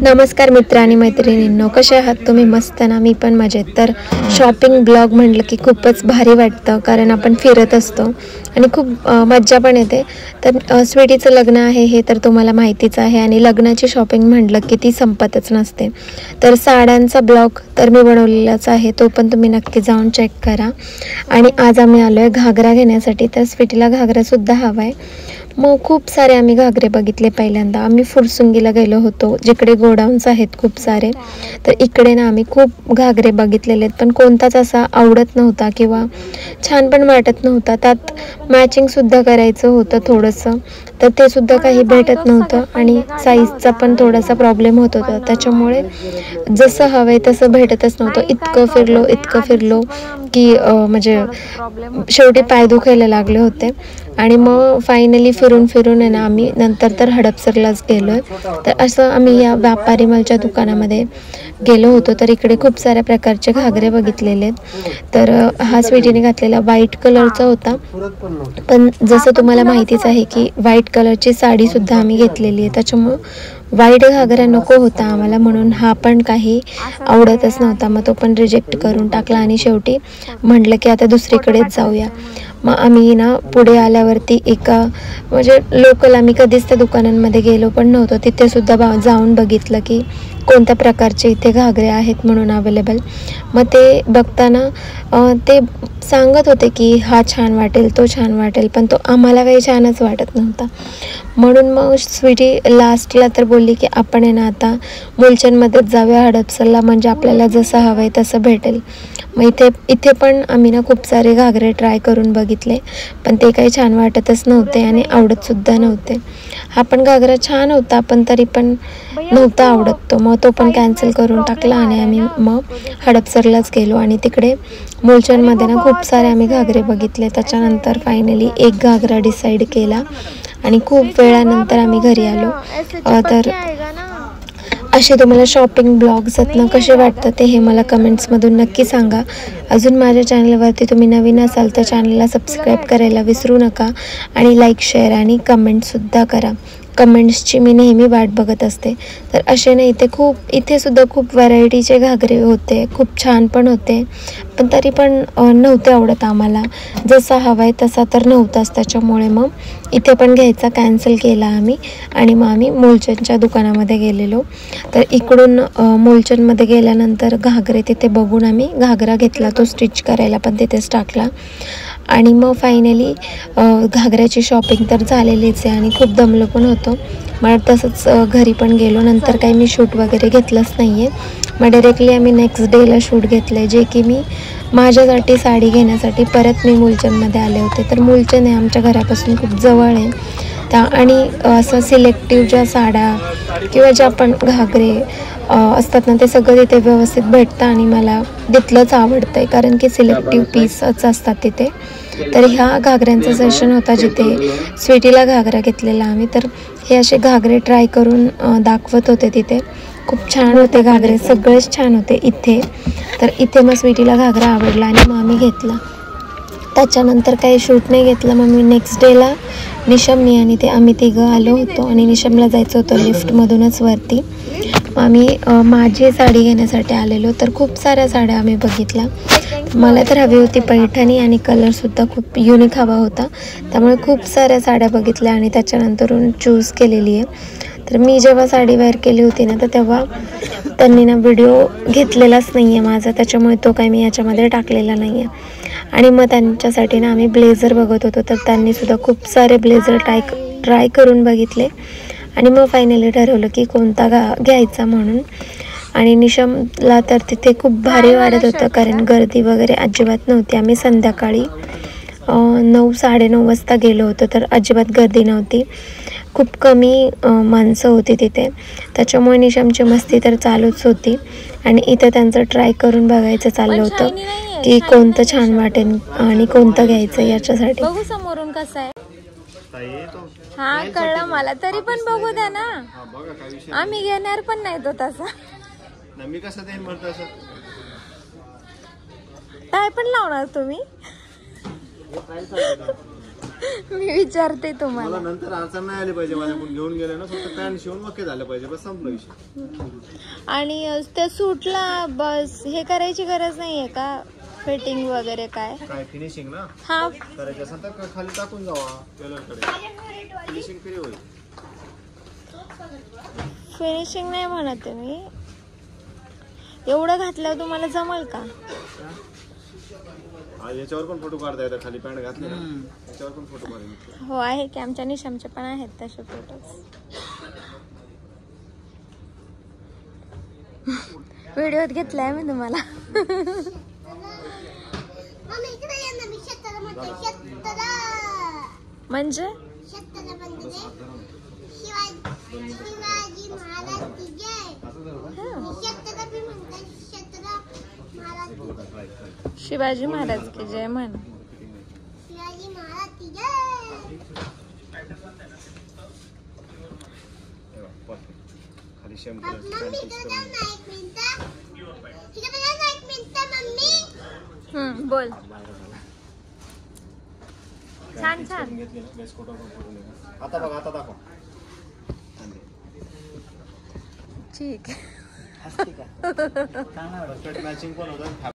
नमस्कार मित्र आणि मैत्रिणींनो, कसे आहात तुम्ही? मस्त ना? मी पण मजेत. तर शॉपिंग ब्लॉग म्हटलं की खूपच भारी वाटतं, कारण आपण फिरत असतो आणि खूप मज्जा पण येते. तर स्वीटीचं लग्न आहे हे तर तुम्हाला माहितीच आहे, आणि लग्नाची शॉपिंग म्हटलं की ती संपतच नसते. तर साड्यांचा ब्लॉग तर मी बनवलेलाच आहे, तो पण तुम्ही नक्की जाऊन चेक करा. आणि आज आम्ही आलो आहे घागरा घेण्यासाठी. तर स्वीटीला घागरासुद्धा हवा आहे. मग खूप सारे आम्ही घागरे बघितले. पहिल्यांदा आम्ही फुरसुंगीला गेलो होतो, जिकडे गोडाऊन्स आहेत खूप सारे. तर इकडे ना आम्ही खूप घागरे बघितलेले आहेत, पण कोणताच असा आवडत नव्हता किंवा छान पण वाटत नव्हता. त्यात मॅचिंगसुद्धा करायचं होतं थोडंसं, तर ते सुद्धा काही भेटत नव्हतं आणि साईजचा पण थोडासा प्रॉब्लेम होत होता. त्याच्यामुळे जसं हवं आहे तसं भेटतच नव्हतं. इतकं फिरलो की म्हणजे शेवटी पाय दुखायला लागले होते. आणि मग फायनली फिरून आहे ना आम्ही नंतर तर हडपसरलाच गेलो आहे. तर असं आम्ही या व्यापारी मालच्या दुकानामध्ये गेलो होतो. तर इकडे खूप साऱ्या प्रकारचे घागरे बघितलेले आहेत. तर हा स्वीटीने घातलेला व्हाईट कलरचा होता, पण जसं तुम्हाला माहितीच आहे की व्हाईट कलरची साडीसुद्धा आम्ही घेतलेली आहे. त्याच्यामुळं व्हाईट घागरा नको होता आम्हाला, म्हणून हा पण काही आवडतच नव्हता. मग तो पण रिजेक्ट करून टाकला आणि शेवटी म्हटलं की आता दुसरीकडेच जाऊया. मग आम्ही ना पुढे आल्यावरती एका म्हणजे लोकल, आम्ही कधीच त्या दुकानांमध्ये गेलो पण नव्हतो, तिथे सुद्धा जाऊन बघितलं की कोणत्या प्रकारचे इथे घागरे आहेत म्हणून अवेलेबल. मग ते बघताना ते सांगत होते की हा छान वाटेल, तो छान वाटेल, पण तो आम्हाला काही छानच वाटत नव्हता. म्हणून मग स्वीटी लास्टला तर बोलली की आपण आहे ना आता मुलचंदमध्येच जाऊया हडपसरला, म्हणजे आपल्याला जसं हवं आहे तसं भेटेल. मग इथे पण आम्ही ना खूप सारे घागरे ट्राय करून बघितले, पण ते काही छान वाटतच नव्हते आणि आवडतसुद्धा नव्हते. हा पण घागरा छान होता, पण तरी पण नव्हता आवडत तो. मग तो पण कॅन्सल करून टाकला आणि आम्ही मग हडपसरलाच गेलो. आणि तिकडे मुलचंदमध्ये ना खूप सारे आम्ही घागरे बघितले. त्याच्यानंतर फायनली एक घागरा डिसाईड केला आणि खूप वेळानंतर आम्ही घरी आलो. तर असे तुम्हाला शॉपिंग ब्लॉग्स आहेत ना कसे वाटतं ते हे मला कमेंट्समधून नक्की सांगा. अजून माझ्या चॅनलवरती तुम्ही नवीन असाल तर चॅनलला सबस्क्राईब करायला विसरू नका, आणि लाईक, शेअर आणि कमेंटसुद्धा करा. कमेंट्सची मी नेहमी वाट बघत असते. तर असे नाही, इथे सुद्धा खूप व्हरायटीचे घागरे होते, खूप छान पण होते, पण तरी पण नव्हते आवडत आम्हाला. जसा हवा आहे तसा तर नव्हताच. त्याच्यामुळे मग इथे पण घ्यायचा कॅन्सल केला आम्ही, आणि मग आम्ही मुलचंदच्या दुकानामध्ये गेलेलो. तर इकडून मुलचंदमध्ये गेल्यानंतर घागरे तिथे बघून आम्ही घागरा घेतला, तो स्टिच करायला पण तिथेच टाकला. आणि मग फायनली घागऱ्याची शॉपिंग तर झालेलीच आहे आणि खूप दमलो पण होतो. मग तसंच घरी पण गेलो. नंतर काही मी शूट वगैरे घेतलंच नाही आहे. मग डायरेक्टली आम्ही नेक्स्ट डेला शूट घेतलं आहे, जे की मी माझ्यासाठी साडी घेण्यासाठी परत मी मुलचंदमध्ये आले होते. तर मुलचंद हे आमच्या घरापासून खूप जवळ आहे. आणि असं सिलेक्टिव्ह ज्या साड्या किंवा ज्या पण घागरे असतात ना, ते सगळं तिथे व्यवस्थित भेटतं आणि मला तिथलंच आवडतं आहे, कारण की सिलेक्टिव्ह पीसच असतात तिथे. तर ह्या घागऱ्यांचा सेशन होता जिथे स्वीटीला घागरा घेतलेला आम्ही. तर हे असे घागरे ट्राय करून दाखवत होते तिथे. खूप छान होते घागरे, सगळेच छान होते इथे. तर इथे मग स्वीटीला घागरा आवडला आणि मग आम्ही घेतला. त्याच्यानंतर काही शूट नाही घेतलं. मग मी नेक्स्ट डेला निशम, मी आणि आम्ही तिघं आलो होतो आणि निशमला जायचं होतं लिफ्टमधूनच वरती. आम्ही माझी साडी घेण्यासाठी आलेलो. तर खूप साऱ्या साड्या आम्ही बघितल्या. मला तर हवी होती पैठणी आणि कलरसुद्धा खूप युनिक हवा होता, त्यामुळे खूप साऱ्या साड्या बघितल्या आणि त्याच्यानंतरून चूज केलेली आहे. तर मी जेव्हा साडी वेअर केली होती ना, तर तेव्हा त्यांनी ना व्हिडिओ घेतलेलाच नाही आहे माझा, त्याच्यामुळे तो काही मी याच्यामध्ये टाकलेला नाही आहे. आणि मग त्यांच्यासाठी ना आम्ही ब्लेझर बघत होतो. तर त्यांनीसुद्धा खूप सारे ब्लेझर ट्राय करून बघितले आणि मग फायनली ठरवलं की कोणता घ्यायचा म्हणून. आणि निशमला तर तिथे खूप भारी वाटत होतं, कारण गर्दी वगैरे अजिबात नव्हती. आम्ही संध्याकाळी 9-9:30 वाजता गेलो होतो, तर अजिबात गर्दी नव्हती. खूप कमी माणसं होती तिथे, त्याच्यामुळे निशमची मस्ती तर चालूच होती. आणि इथं त्यांचं ट्राय करून बघायचं चाललं होतं की कोणतं छान वाटेल आणि कोणतं घ्यायचं याच्यासाठी. बघू समोरून कसं आहे. हा कळलं मला, तरी पण बघू द्या ना. आम्ही घेणार पण नाही तो तसा. मी कसं देईन बरं तसं? काय पण लावणार तुम्ही? मी विचारते मला तुम्हाला. नंतर अडचण नाही आली पाहिजे माझ्याकडून घेऊन गेले ना, फक्त पॅन्ट शिवून मग झालं पाहिजे, बस संपलं विषय. आणि त्या सूटला बस हे करायची गरज नाहीये का, फिटिंग वगैरे काय? काय फिनिशिंग ना हा करायचं असेल तर खाली टाकून जावा टेलर कडे, फिनिशिंग फ्री होईल. फिनिशिंग नाही म्हणत आहे मी, एवढं घातल्यावर तुम्हाला जमल का? याच्यावर पण फोटो काढता येतात, खाली पॅन्ट घातली ना याच्यावर पण फोटो काढायचे. हो आहे की, आमच्या निशामचे पण आहेत तसे फोटोज. व्हिडिओत घेतलाय मी तुम्हाला. म्हणजे शिवाजी महाराज की जय म्हण. खाली शेम कलर बोल. छान छान. आता बघा, आता दाखव. ठीक मॅचिंग पण होतं.